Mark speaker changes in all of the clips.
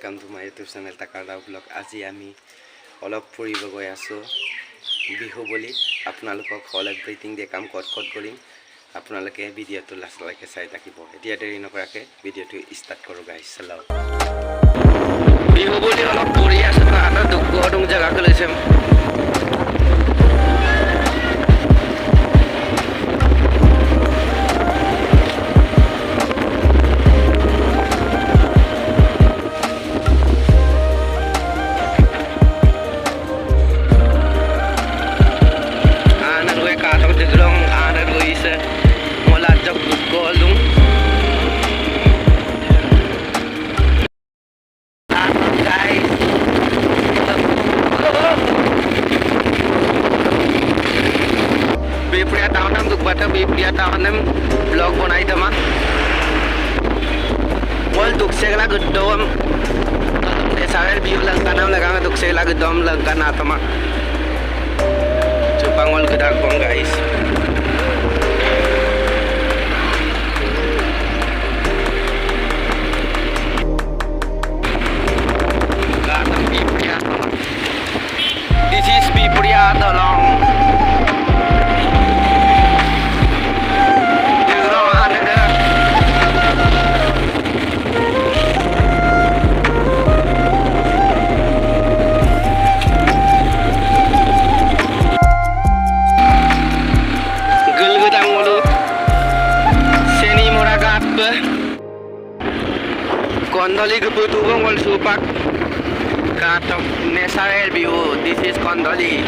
Speaker 1: welcome to my YouTube channel Takarda Vlog. আজি আমি অলপ ফুৰিব গৈ আছো বিহু বুলি আপোনালোকক হল এভৰিথিং দে কাম কট কৰিম আপোনালোকে ভিডিওটো লাষ্টলৈকে চাই থাকিব এতিয়া দেৰি নকৰাকে ভিডিওটো ষ্টাৰ্ট কৰো গাইস চলাও বিহু বুলি অলপ ফুৰি আছো আৰু দুগদং জায়গা লৈছে Bipriya tahun vlog bonai teman. Wal duk segala gedom. Desawel biu langkanam lagang duk segala gedom langkan atama. Cupang wal gedak bang guys. Gatam Bipriya. This is Bipriya tolong. Kondali kebutuhan wal supak katok Nesarel view. This is Kondali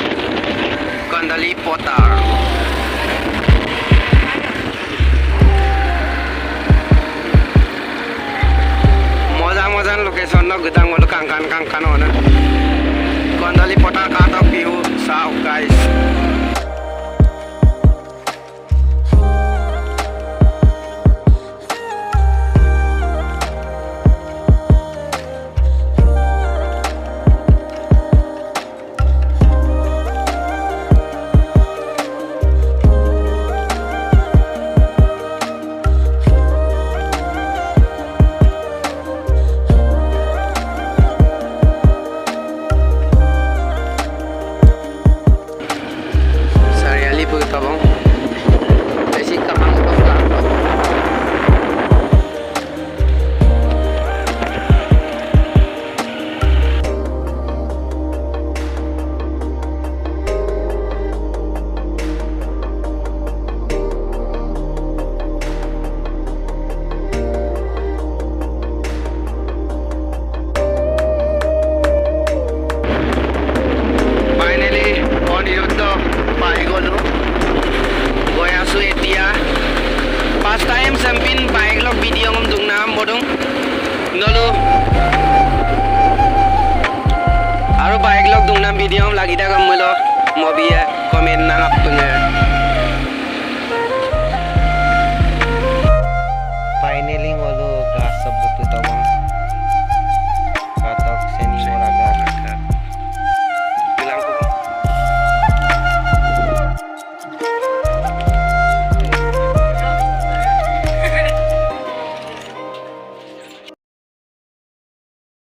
Speaker 1: Potar. Moza location no gedang wal kangkan ona. Kondali Potar katok view south guys. First time sampin bike log video ngom dung nam bodong ngolu aru bike log dung nam video ngom lagi da kam melo mobi ya komen